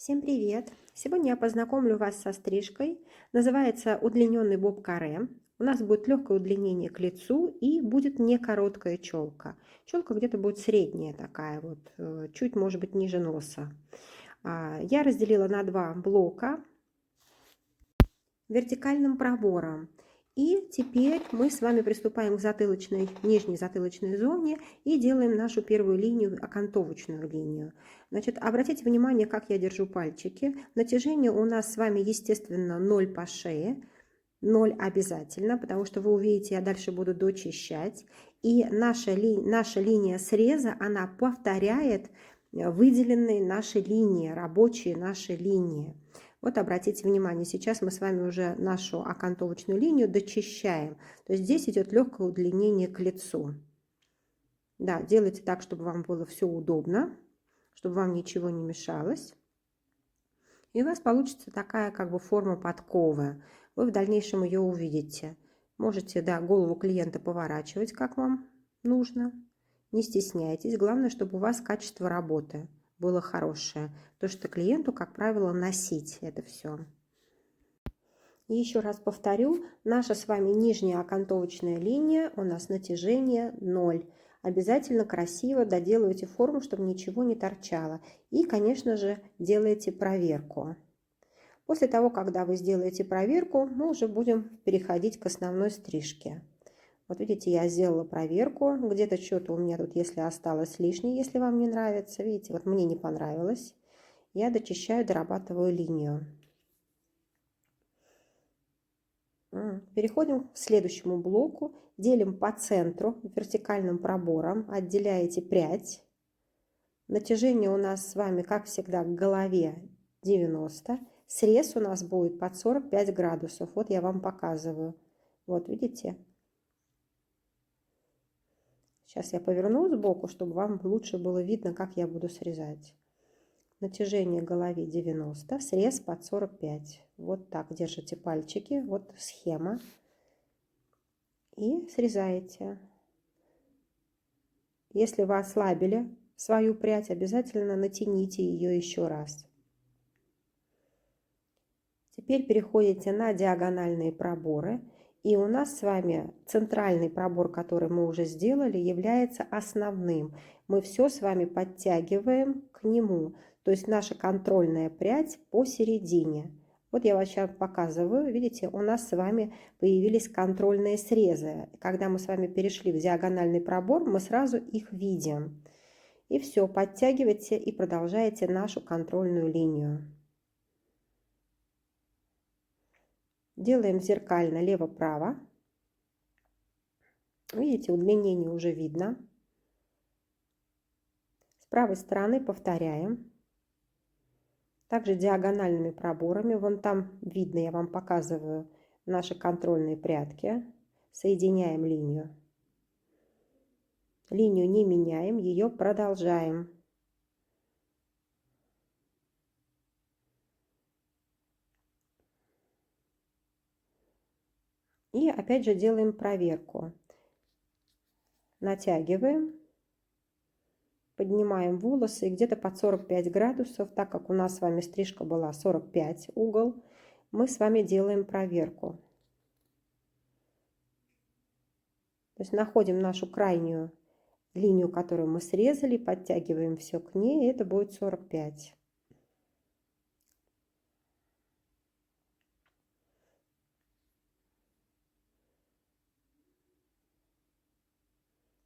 Всем привет! Сегодня я познакомлю вас со стрижкой. Называется удлиненный боб-каре. У нас будет легкое удлинение к лицу и будет не короткая челка. Челка где-то будет средняя такая, вот, чуть может быть ниже носа. Я разделила на два блока вертикальным пробором. И теперь мы с вами приступаем к нижней затылочной зоне и делаем нашу первую линию, окантовочную линию. Значит, обратите внимание, как я держу пальчики. Натяжение у нас с вами, естественно, 0 по шее. 0 обязательно, потому что вы увидите, я дальше буду дочищать. И наша линия среза, она повторяет выделенные наши линии, рабочие наши линии. Вот обратите внимание, сейчас мы с вами уже нашу окантовочную линию дочищаем. То есть здесь идет легкое удлинение к лицу. Да, делайте так, чтобы вам было все удобно, чтобы вам ничего не мешалось. И у вас получится такая как бы форма подковы. Вы в дальнейшем ее увидите. Можете, да, голову клиента поворачивать, как вам нужно. Не стесняйтесь. Главное, чтобы у вас качество работы было хорошее. То, что клиенту, как правило, носить это все. И еще раз повторю, наша с вами нижняя окантовочная линия у нас натяжение 0. Обязательно красиво доделывайте форму, чтобы ничего не торчало. И, конечно же, делайте проверку. После того, когда вы сделаете проверку, мы уже будем переходить к основной стрижке. Вот видите, я сделала проверку. Где-то что-то у меня тут, если осталось лишнее, если вам не нравится. Видите, вот мне не понравилось. Я дочищаю, дорабатываю линию. Переходим к следующему блоку. Делим по центру вертикальным пробором. Отделяете прядь. Натяжение у нас с вами, как всегда, к голове 90. Срез у нас будет под 45 градусов. Вот я вам показываю. Вот видите? Сейчас я поверну сбоку, чтобы вам лучше было видно, как я буду срезать. Натяжение к голове 90, срез под 45. Вот так держите пальчики. Вот схема. И срезаете. Если вы ослабили свою прядь, обязательно натяните ее еще раз. Теперь переходите на диагональные проборы. И у нас с вами центральный пробор, который мы уже сделали, является основным. Мы все с вами подтягиваем к нему. То есть наша контрольная прядь посередине. Вот я вам сейчас показываю. Видите, у нас с вами появились контрольные срезы. Когда мы с вами перешли в диагональный пробор, мы сразу их видим. И все, подтягивайте и продолжаете нашу контрольную линию. Делаем зеркально лево-право. Видите, удлинение уже видно. С правой стороны повторяем. Также диагональными проборами. Вон там видно, я вам показываю наши контрольные прядки. Соединяем линию. Линию не меняем, ее продолжаем. И опять же делаем проверку. Натягиваем. Поднимаем волосы и где-то под 45 градусов, так как у нас с вами стрижка была 45 угол, мы с вами делаем проверку. То есть находим нашу крайнюю линию, которую мы срезали, подтягиваем все к ней, и это будет 45.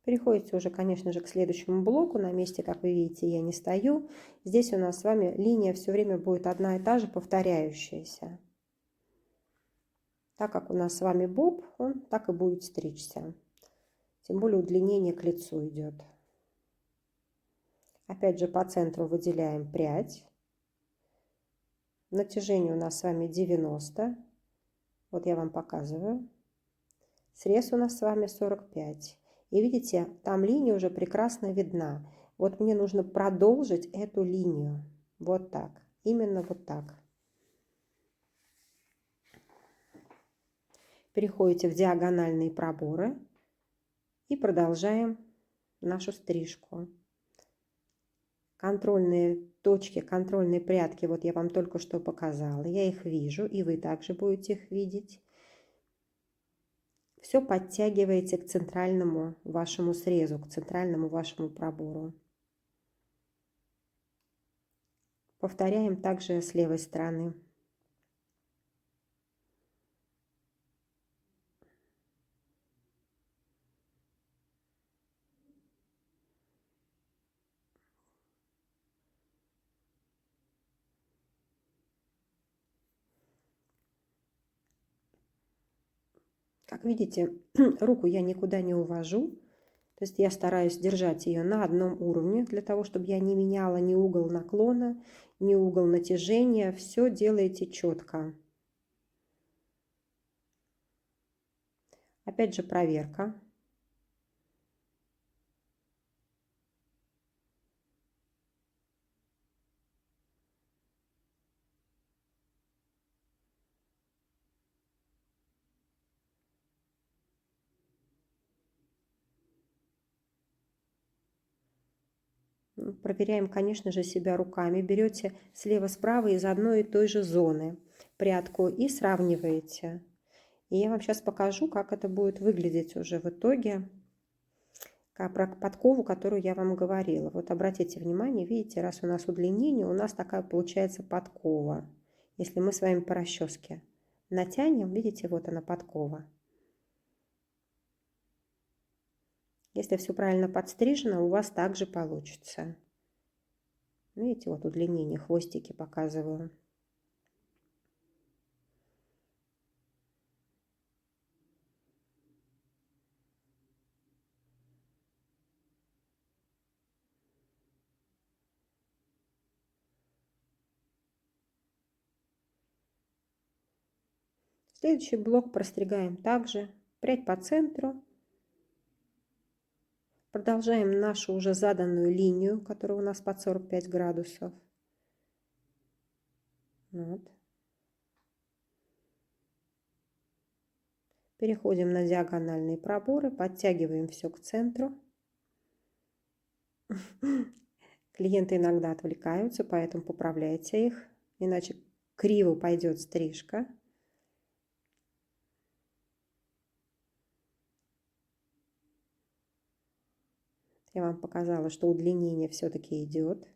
Переходите уже, конечно же, к следующему блоку. На месте, как вы видите, я не стою. Здесь у нас с вами линия все время будет одна и та же, повторяющаяся. Так как у нас с вами боб, он так и будет стричься. Тем более удлинение к лицу идет. Опять же по центру выделяем прядь. Натяжение у нас с вами 90. Вот я вам показываю. Срез у нас с вами 45. И видите, там линия уже прекрасно видна. Вот мне нужно продолжить эту линию. Вот так. Именно вот так. Переходите в диагональные проборы. И продолжаем нашу стрижку. Контрольные точки, контрольные прядки, вот я вам только что показала, я их вижу, и вы также будете их видеть. Все подтягиваете к центральному вашему срезу, к центральному вашему пробору. Повторяем также с левой стороны. Как видите, руку я никуда не увожу. То есть я стараюсь держать ее на одном уровне, для того, чтобы я не меняла ни угол наклона, ни угол натяжения. Все делаете четко. Опять же проверка. Проверяем, конечно же, себя руками. Берете слева-справа из одной и той же зоны прядку и сравниваете. И я вам сейчас покажу, как это будет выглядеть уже в итоге, как про подкову, которую я вам говорила. Вот обратите внимание, видите, раз у нас удлинение, у нас такая получается подкова. Если мы с вами по расческе натянем, видите, вот она подкова. Если все правильно подстрижено, у вас также получится. Видите, вот удлинение, хвостики показываю. Следующий блок простригаем также. Прядь по центру. Продолжаем нашу уже заданную линию, которая у нас под 45 градусов. Вот. Переходим на диагональные проборы, подтягиваем все к центру. Клиенты иногда отвлекаются, поэтому поправляйте их, иначе криво пойдет стрижка. Я вам показала, что удлинение все-таки идет.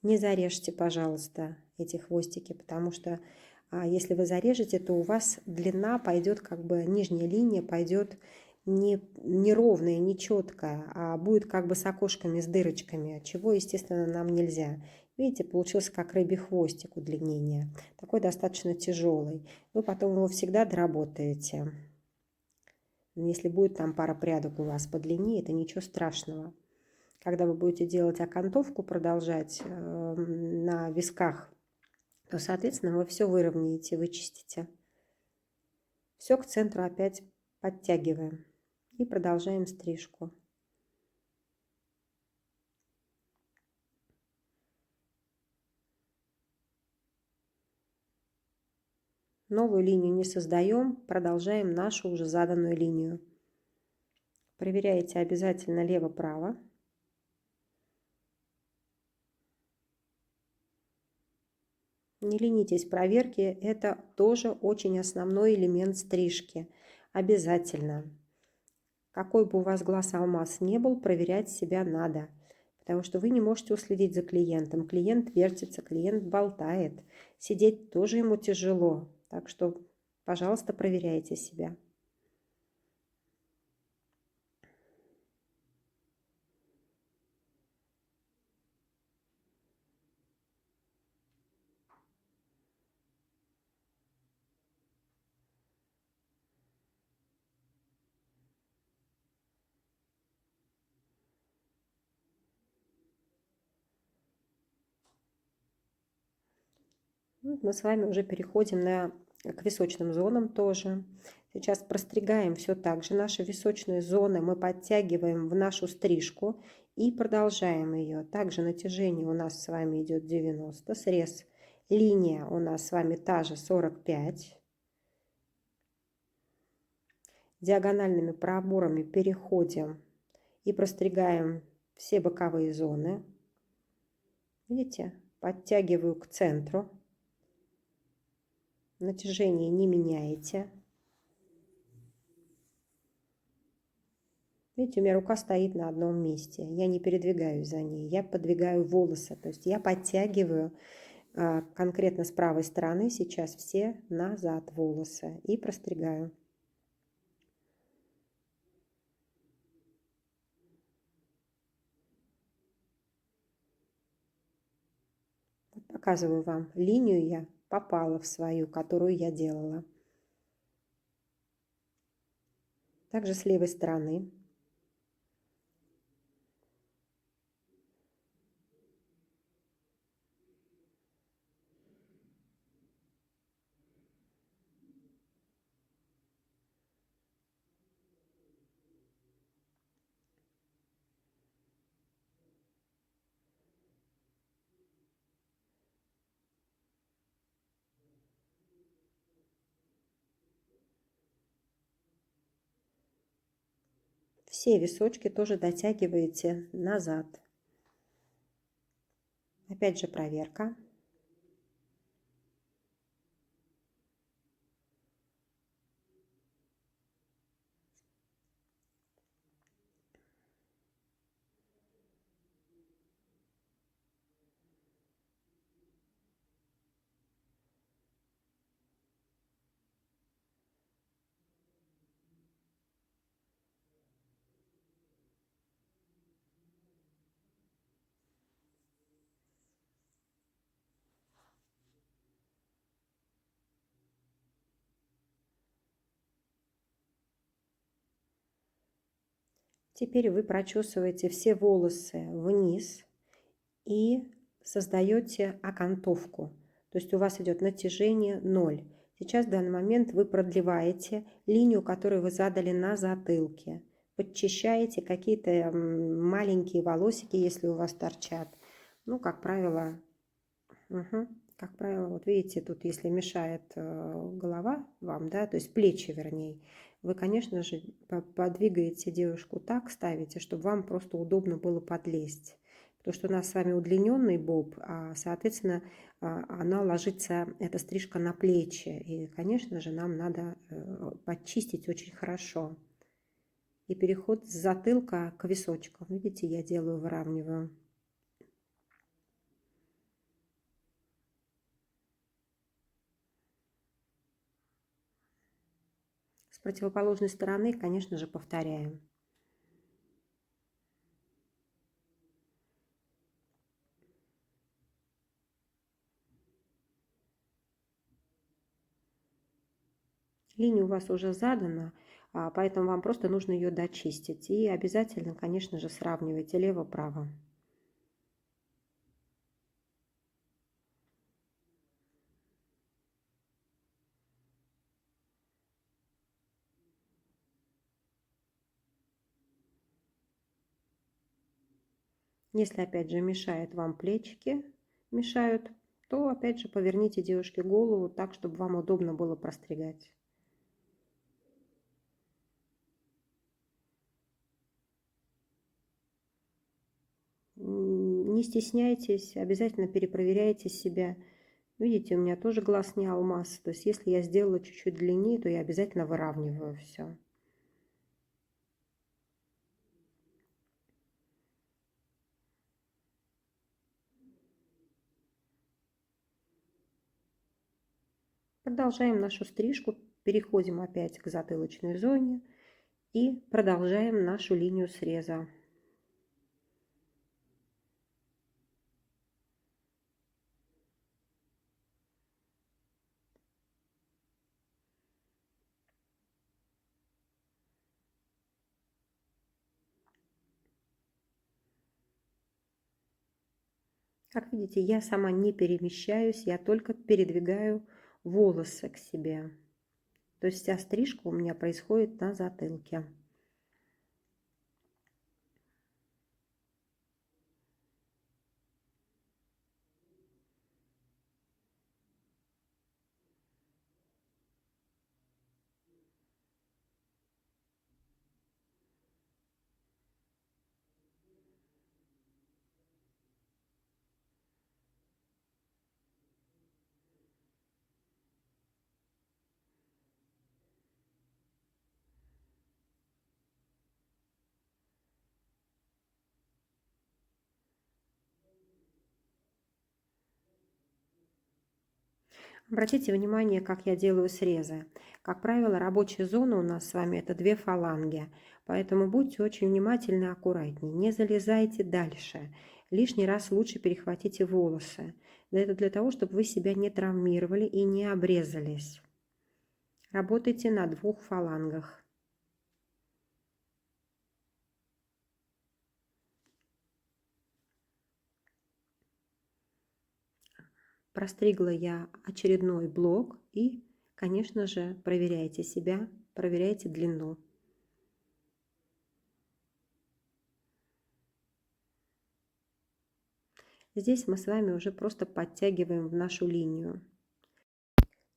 Не зарежьте, пожалуйста, эти хвостики, потому что если вы зарежете, то у вас длина пойдет, как бы нижняя линия пойдет не ровная, не четкая, а будет как бы с окошками, с дырочками, чего, естественно, нам нельзя. Видите, получился как рыбий хвостик удлинения. Такой достаточно тяжелый. Вы потом его всегда доработаете. Если будет там пара прядок у вас по длине, это ничего страшного. Когда вы будете делать окантовку, продолжать на висках, то, соответственно, вы все выровняете, вычистите. Все к центру опять подтягиваем. И продолжаем стрижку. Новую линию не создаем, продолжаем нашу уже заданную линию. Проверяете обязательно лево-право. Не ленитесь, проверки – это тоже очень основной элемент стрижки. Обязательно. Какой бы у вас глаз алмаз не был, проверять себя надо. Потому что вы не можете уследить за клиентом. Клиент вертится, клиент болтает. Сидеть тоже ему тяжело. Так что, пожалуйста, проверяйте себя. Мы с вами уже переходим к височным зонам тоже. Сейчас простригаем все так же. Наши височные зоны мы подтягиваем в нашу стрижку И продолжаем ее. Также натяжение у нас с вами идет 90, срез, линия у нас с вами та же 45. Диагональными проборами переходим и простригаем все боковые зоны. Видите, подтягиваю к центру. Натяжение не меняете. Видите, у меня рука стоит на одном месте. Я не передвигаюсь за ней. Я подвигаю волосы. То есть я подтягиваю конкретно с правой стороны сейчас все назад волосы и простригаю. Вот показываю вам. Линию я попала в свою, которую я делала. Также с левой стороны. Все височки тоже дотягиваете назад. Опять же проверка. Теперь вы прочесываете все волосы вниз и создаете окантовку. То есть у вас идет натяжение 0. Сейчас в данный момент вы продлеваете линию, которую вы задали на затылке. Подчищаете какие-то маленькие волосики, если у вас торчат. Ну, как правило, как правило, вот видите, тут если мешает голова вам, да, то есть плечи вернее, вы, конечно же, подвигаете девушку так, ставите, чтобы вам просто удобно было подлезть. Потому что у нас с вами удлиненный боб, соответственно, она ложится, эта стрижка, на плечи. И, конечно же, нам надо подчистить очень хорошо. И переход с затылка к височкам. Видите, я делаю, выравниваю. С противоположной стороны, конечно же, повторяем. Линия у вас уже задана, поэтому вам просто нужно ее дочистить. И обязательно, конечно же, сравнивайте лево-право. Если опять же мешает вам плечики, мешают, то опять же поверните девушке голову так, чтобы вам удобно было простригать. Не стесняйтесь, обязательно перепроверяйте себя. Видите, у меня тоже глаз не алмаз. То есть если я сделала чуть-чуть длиннее, то я обязательно выравниваю все. Продолжаем нашу стрижку, переходим опять к затылочной зоне и продолжаем нашу линию среза. Как видите, я сама не перемещаюсь, я только передвигаю волосы к себе. То есть вся стрижка у меня происходит на затылке. Обратите внимание, как я делаю срезы. Как правило, рабочая зона у нас с вами это 2 фаланги, поэтому будьте очень внимательны и аккуратнее. Не залезайте дальше. Лишний раз лучше перехватите волосы. Это для того, чтобы вы себя не травмировали и не обрезались. Работайте на 2 фалангах. Простригла я очередной блок и, конечно же, проверяйте себя, проверяйте длину. Здесь мы с вами уже просто подтягиваем в нашу линию.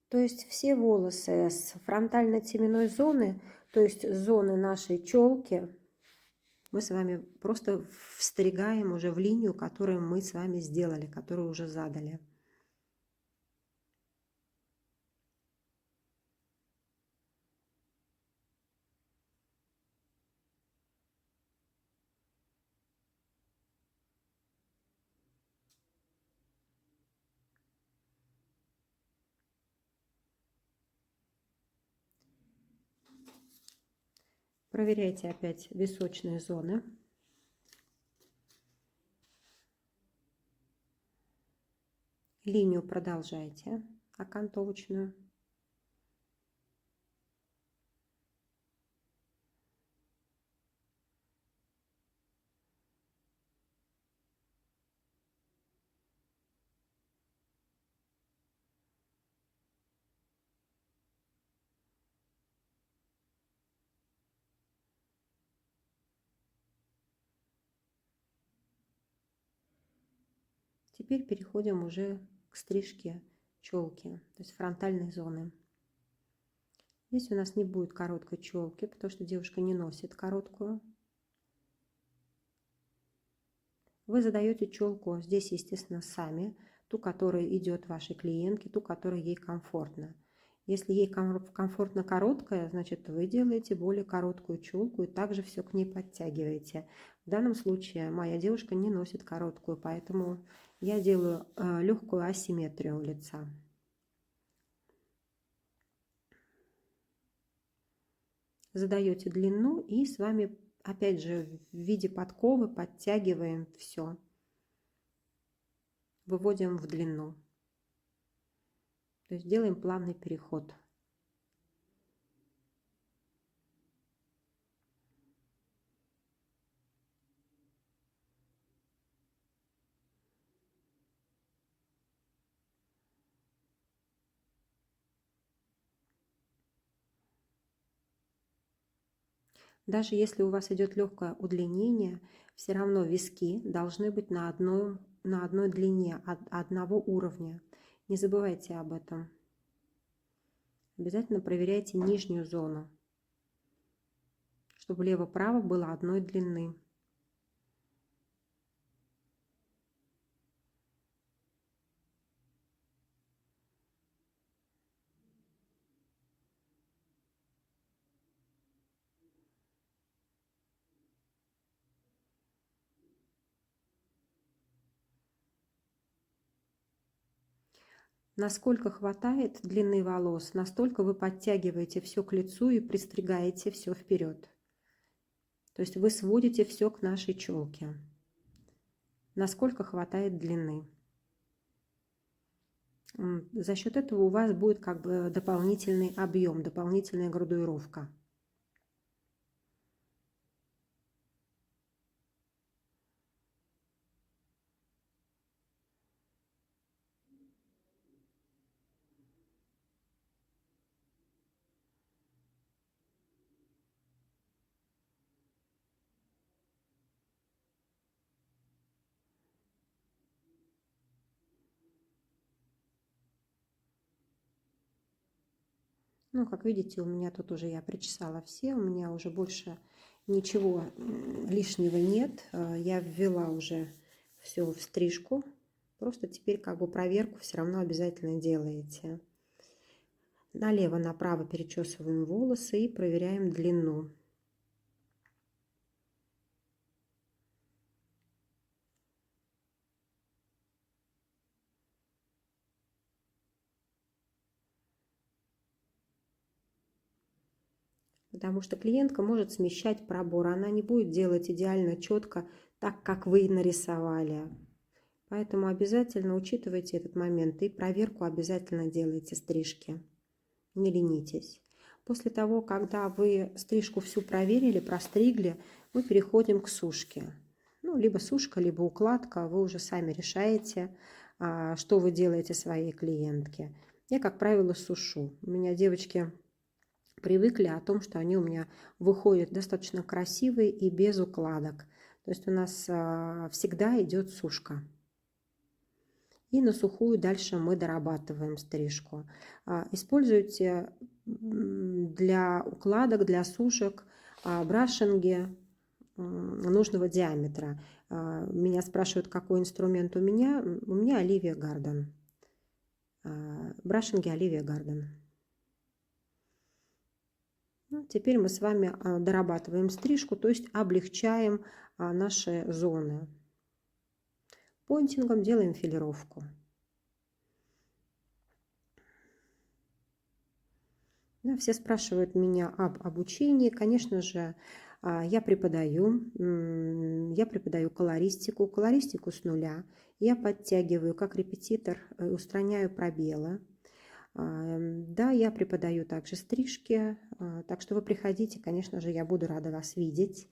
То есть все волосы с фронтально-теменной зоны, то есть зоны нашей челки, мы с вами просто встригаем уже в линию, которую мы с вами сделали, которую уже задали. Проверяйте опять височные зоны. Линию продолжайте, окантовочную. Теперь переходим уже к стрижке челки, то есть фронтальной зоны. Здесь у нас не будет короткой челки, потому что девушка не носит короткую. Вы задаете челку здесь, естественно, сами, ту, которая идет вашей клиентке, ту, которая ей комфортна. Если ей комфортно короткая, значит вы делаете более короткую челку и также все к ней подтягиваете. В данном случае моя девушка не носит короткую, поэтому я делаю легкую асимметрию лица. Задаете длину и с вами опять же в виде подковы подтягиваем все. Выводим в длину. То есть делаем плавный переход. Даже если у вас идет легкое удлинение, все равно виски должны быть на одной длине, одного уровня. Не забывайте об этом. Обязательно проверяйте нижнюю зону, чтобы лево-право было одной длины. Насколько хватает длины волос, настолько вы подтягиваете все к лицу и пристригаете все вперед. То есть вы сводите все к нашей челке. Насколько хватает длины. За счет этого у вас будет как бы дополнительный объем, дополнительная градуировка. Ну, как видите, у меня тут уже я причесала все, у меня уже больше ничего лишнего нет. Я ввела уже все в стрижку. Просто теперь как бы проверку все равно обязательно делаете. Налево-направо перечесываем волосы и проверяем длину. Потому что клиентка может смещать пробор, она не будет делать идеально четко так, как вы нарисовали. Поэтому обязательно учитывайте этот момент и проверку обязательно делайте стрижки. Не ленитесь. После того, когда вы стрижку всю проверили, простригли, мы переходим к сушке. Ну, либо сушка, либо укладка. Вы уже сами решаете, что вы делаете своей клиентке. Я, как правило, сушу. У меня девочки привыкли о том, что они у меня выходят достаточно красивые и без укладок. То есть у нас всегда идет сушка. И на сухую дальше мы дорабатываем стрижку. Используйте для укладок, для сушек брашинги нужного диаметра. Меня спрашивают, какой инструмент у меня. У меня Оливия Гарден. Брашинги Оливия Гарден. Ну, теперь мы с вами дорабатываем стрижку, то есть облегчаем наши зоны. Понтингом делаем филировку. Да, все спрашивают меня об обучении. Конечно же, я преподаю колористику с нуля. Я подтягиваю как репетитор, устраняю пробелы. Да, я преподаю также стрижки, так что вы приходите, конечно же, я буду рада вас видеть.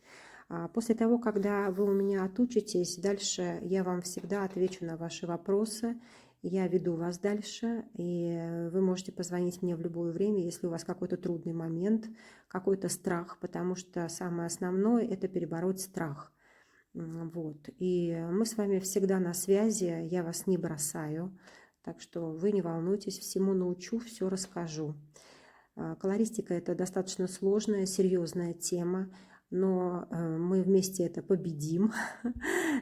После того, когда вы у меня отучитесь, дальше я вам всегда отвечу на ваши вопросы. Я веду вас дальше, и вы можете позвонить мне в любое время, если у вас какой-то трудный момент, какой-то страх, потому что самое основное – это перебороть страх. Вот. И мы с вами всегда на связи, я вас не бросаю, так что вы не волнуйтесь, всему научу, все расскажу. Колористика – это достаточно сложная, серьезная тема, но мы вместе это победим.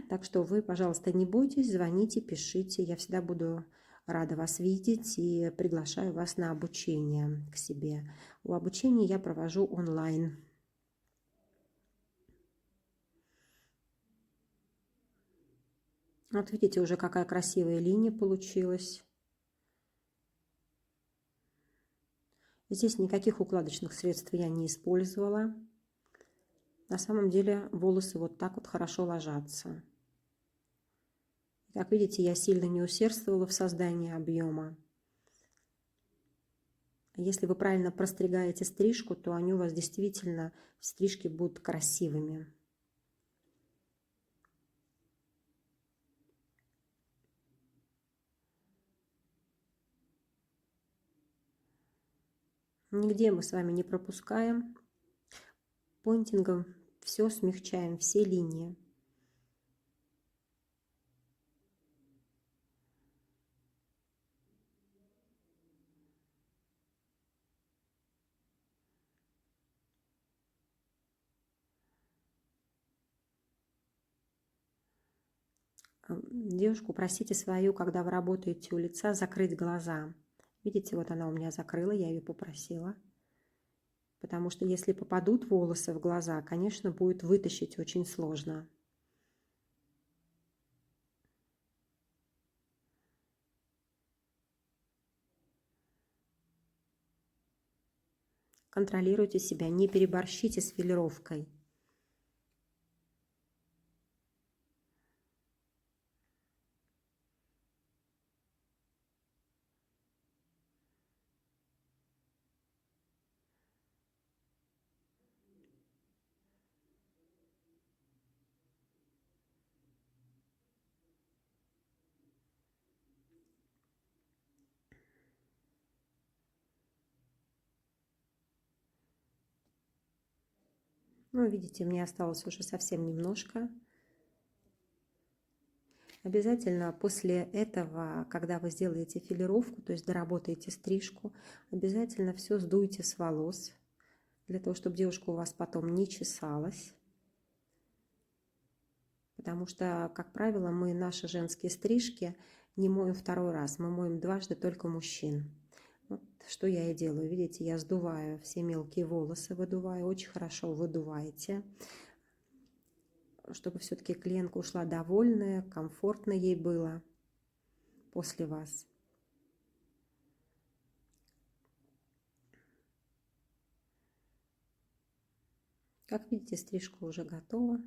Так что вы, пожалуйста, не бойтесь, звоните, пишите. Я всегда буду рада вас видеть и приглашаю вас на обучение к себе. У обучения я провожу онлайн. Вот видите, уже какая красивая линия получилась. Здесь никаких укладочных средств я не использовала. На самом деле волосы вот так вот хорошо ложатся. Как видите, я сильно не усердствовала в создании объема. Если вы правильно простригаете стрижку, то они у вас действительно, стрижки будут красивыми. Нигде мы с вами не пропускаем. Понтингом все смягчаем, все линии. Девушку просите свою, когда вы работаете у лица, закрыть глаза. Видите, вот она у меня закрыла, я ее попросила. Потому что если попадут волосы в глаза, конечно, будет вытащить очень сложно. Контролируйте себя, не переборщите с филировкой. Ну, видите, мне осталось уже совсем немножко. Обязательно после этого, когда вы сделаете филировку, то есть доработаете стрижку, обязательно все сдуйте с волос, для того, чтобы девушка у вас потом не чесалась. Потому что, как правило, мы наши женские стрижки не моем второй раз, мы моем дважды только мужчин. Вот что я и делаю. Видите, я сдуваю все мелкие волосы, выдуваю, очень хорошо выдуваете, чтобы все-таки клиентка ушла довольная, комфортно ей было после вас. Как видите, стрижка уже готова.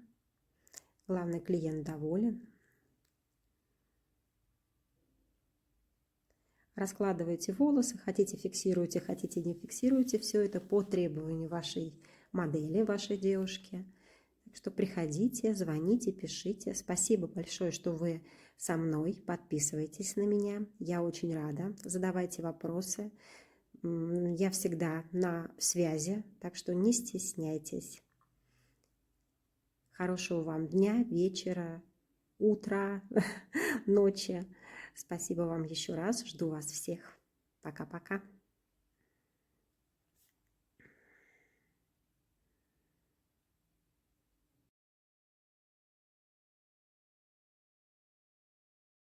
Главный, клиент доволен. Раскладывайте волосы, хотите фиксируйте, хотите не фиксируйте. Все это по требованию вашей модели, вашей девушки. Так что приходите, звоните, пишите. Спасибо большое, что вы со мной. Подписывайтесь на меня. Я очень рада. Задавайте вопросы. Я всегда на связи, так что не стесняйтесь. Хорошего вам дня, вечера, утра, ночи. Спасибо вам еще раз. Жду вас всех. Пока-пока.